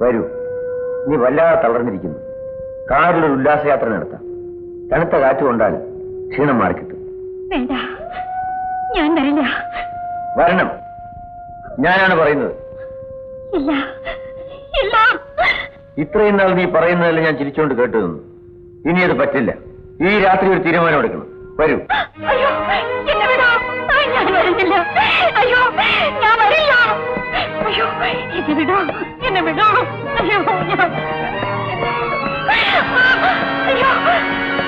വരൂ, നീ വല്ലാതെ തളർന്നിരിക്കുന്നു. കാറിലൊരു ഉല്ലാസയാത്ര നടത്താം. തണുത്ത കാറ്റ് കൊണ്ടാൽ ക്ഷീണം മാറിക്കിട്ടും. വേണ്ട, ഞാൻ വരില്ല. വരണം, ഞാനാണ് പറയുന്നത്. ഇല്ല ഇല്ല. ഇത്രയും നാൾ നീ പറയുന്നതല്ല ഞാൻ ചിരിച്ചുകൊണ്ട് കേട്ടു നിന്നു. ഇനി അത് പറ്റില്ല. ഈ രാത്രി ഒരു തീരുമാനം എടുക്കണം. വരൂ. അയ്യോ, എന്നെ വിടാ. ഞാൻ വരുന്നില്ല. അയ്യോ, ഞാൻ വരില്ല. അയ്യോ, എന്നെ വിടൂ, എന്നെ വിടൂ. അയ്യോ, ഞാൻ അയ്യോ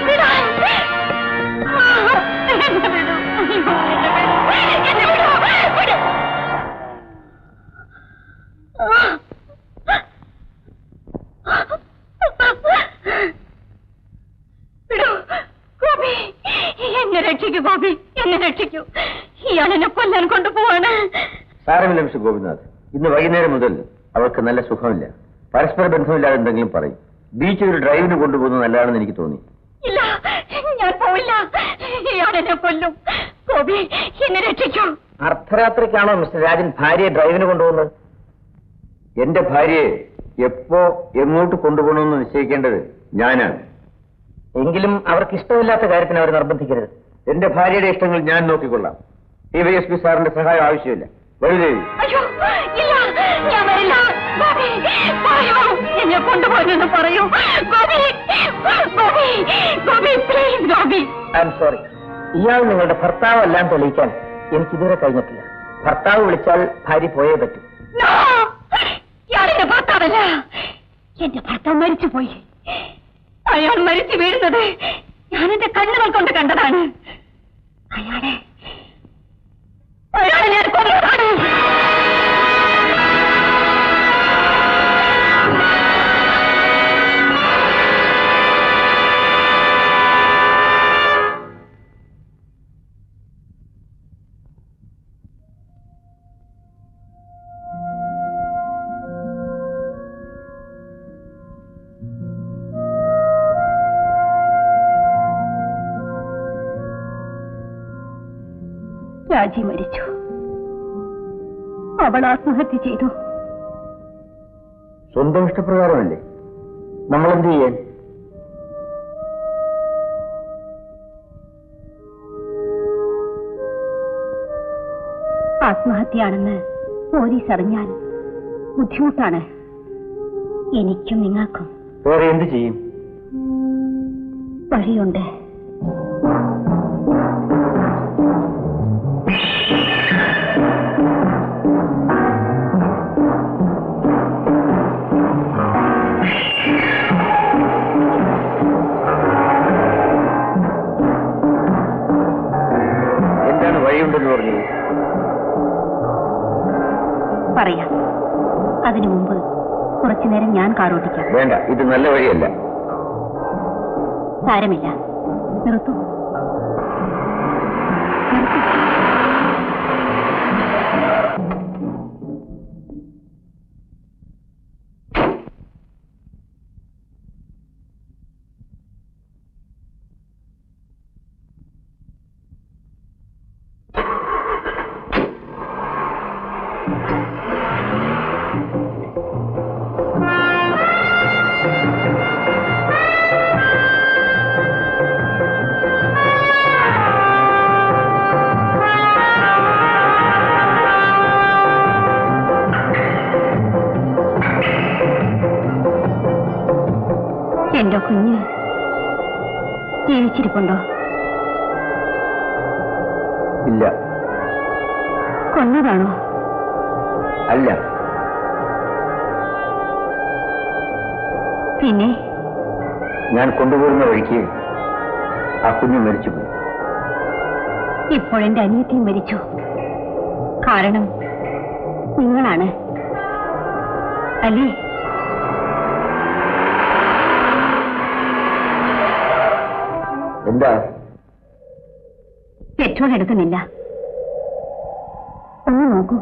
വിടാ. എന്നെ വിടൂ. അയ്യോ, എന്നെ വിടൂ. വിടൂ. എന്നെ രക്ഷിക്കൂ ഗോപി, എന്നെ രക്ഷിക്കൂ. ഇയാൾ എന്നെ കൊല്ലാൻ കൊണ്ടുപോവാണ്. സാരമില്ല മിസ്റ്റർ ഗോപിനാഥ്, ഇന്ന് വൈകുന്നേരം മുതൽ അവൾക്ക് നല്ല സുഖമില്ല. പരസ്പര ബന്ധമില്ലാതെ എന്തെങ്കിലും പറയും. ബീച്ചിൽ ഒരു ഡ്രൈവിന് കൊണ്ടുപോകുന്നത് നല്ലതാണെന്ന് എനിക്ക് തോന്നി. ഇല്ല, ഞാൻ പോവില്ല. ഇയാൾ എന്നെ കൊല്ലും. ഗോപി, എന്നെ രക്ഷിക്കൂ. അർദ്ധരാത്രിക്കാണോ മിസ്റ്റർ രാജൻ ഭാര്യയെ ഡ്രൈവിന് കൊണ്ടുപോകുന്നത്? എന്റെ ഭാര്യയെ എപ്പോ എങ്ങോട്ട് കൊണ്ടുപോകണമെന്ന് നിശ്ചയിക്കേണ്ടത് ഞാനാണ്. എങ്കിലും അവർക്ക് ഇഷ്ടമില്ലാത്ത കാര്യത്തിന് അവർ നിർബന്ധിക്കരുത്. എന്റെ ഭാര്യയുടെ ഇഷ്ടങ്ങൾ ഞാൻ നോക്കിക്കൊള്ളാം. DYSP സാറിന്റെ സഹായം ആവശ്യമില്ല. വരൂദേവി. അയ്യോ, ഇല്ല, ഞാൻ വരില്ല. ഗോപി, പറയൂ, എന്നെ കൊണ്ടുപോയെന്ന് പറയൂ. Gopi, Gopi, Gopi, please Gopi. I am sorry. ഇയാൾ നിങ്ങളുടെ ഭർത്താവെല്ലാം തെളിയിക്കാൻ എനിക്കിതുവരെ കഴിഞ്ഞിട്ടില്ല. ഭർത്താവ് വിളിച്ചാൽ ഭാര്യ പോയേ പറ്റൂ. ഇയാളെന്റെ ഭർത്താവല്ല. എന്റെ ഭർത്താവ് മരിച്ചുപോയി. അയാൾ മരിച്ചു വീഴുന്നത് ഞാൻ എന്റെ കണ്ണുകൾ കൊണ്ട് കണ്ടതാണ്. അയാളെ ഞാൻ കൊന്നതാണ്. രാജി മരിച്ചു. അവൾ ആത്മഹത്യ ചെയ്തു. സ്വന്തം ഇഷ്ടപ്രകാരമല്ലേ? നമ്മളെന്ത് ചെയ്യാൻ? ആത്മഹത്യയാണെന്ന് പോലീസ് അറിഞ്ഞാൽ ബുദ്ധിമുട്ടാണ് എനിക്കും നിങ്ങൾക്കും. വേറെ എന്ത് ചെയ്യും? വഴിയുണ്ട്. എന്താണ് വഴിയുണ്ടെന്ന് പറഞ്ഞത്? പറയാം. അതിനു മുമ്പ് കുറച്ചു നേരം ഞാൻ കാറോട്ടിക്കാം. വേണ്ട, ഇത് നല്ല വഴിയല്ല. സാരമില്ല, നിർത്തൂ. എന്റെ കുഞ്ഞ് ജീവിച്ചിരിപ്പുണ്ടോ? ഇല്ല. കൊന്നതാണോ? അല്ല. പിന്നെ ഞാൻ കൊണ്ടുപോകുന്ന വഴിക്ക് ആ കുഞ്ഞ് മരിച്ചുപോയി. ഇപ്പോഴെന്റെ അനിയത്തിയും മരിച്ചു. കാരണം നിങ്ങളാണ് അല്ലേ? എന്താ? പെട്രോൾ എടുക്കുന്നില്ല. ഒന്ന് നോക്കൂ.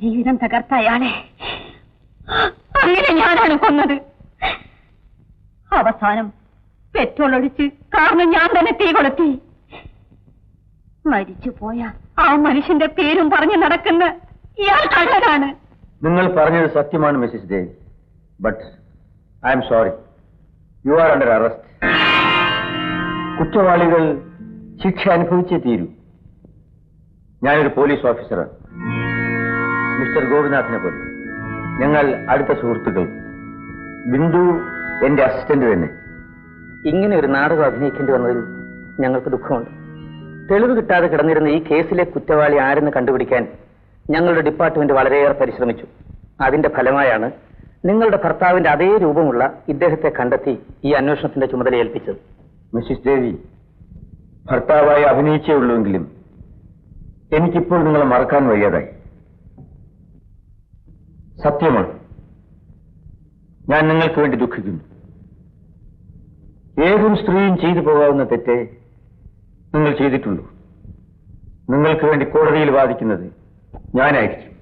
ജീവിതം തകർത്ത അയാളെ അങ്ങനെ ഞാനാണ് കൊന്നത്. അവസാനം പെട്രോൾ ഒഴിച്ച് കാരണം ഞാൻ തന്നെ തീ കൊളുത്തി. മരിച്ചുപോയ ആ മനുഷ്യന്റെ പേരും പറഞ്ഞു നടക്കുന്ന ഇയാൾ കള്ളനാണ്. നിങ്ങൾ പറഞ്ഞത് സത്യമാണ് Mrs Devi. But I'm sorry, you are under arrest. കുറ്റവാളികൾ ശിക്ഷ അനുഭവിച്ചേ തീരൂ. ഞാനൊരു പോലീസ് ഓഫീസറാണ്. മിസ്റ്റർ ഗോപിനാഥിനെ പോലെ ഞങ്ങൾ അടുത്ത സുഹൃത്തുക്കൾ. ബിന്ദു എന്റെ അസിസ്റ്റന്റ് തന്നെ. ഇങ്ങനെ ഒരു നാടകം അഭിനയിക്കേണ്ടി വന്നതിൽ ഞങ്ങൾക്ക് ദുഃഖമുണ്ട്. തെളിവ് കിട്ടാതെ കിടന്നിരുന്ന ഈ കേസിലെ കുറ്റവാളി ആരെന്ന് കണ്ടുപിടിക്കാൻ ഞങ്ങളുടെ ഡിപ്പാർട്ട്മെന്റ് വളരെയേറെ പരിശ്രമിച്ചു. അതിന്റെ ഫലമായാണ് നിങ്ങളുടെ ഭർത്താവിന്റെ അതേ രൂപമുള്ള ഇദ്ദേഹത്തെ കണ്ടെത്തി ഈ അന്വേഷണത്തിന്റെ ചുമതല ഏൽപ്പിച്ചത്. മിസ്സിസ് ദേവി, ഭർത്താവായി അഭിനയിച്ചേ ഉള്ളൂവെങ്കിലും എനിക്കിപ്പോൾ നിങ്ങളെ മറക്കാൻ വയ്യാതായി. സത്യമാണ്, ഞാൻ നിങ്ങൾക്ക് വേണ്ടി ദുഃഖിക്കുന്നു. ഏതൊരു സ്ത്രീയും ചെയ്തു പോകാവുന്ന തെറ്റേ നിങ്ങൾ ചെയ്തിട്ടുള്ളൂ. നിങ്ങൾക്ക് വേണ്ടി കോടതിയിൽ വാദിക്കുന്നത് ഞാനായിരിക്കും.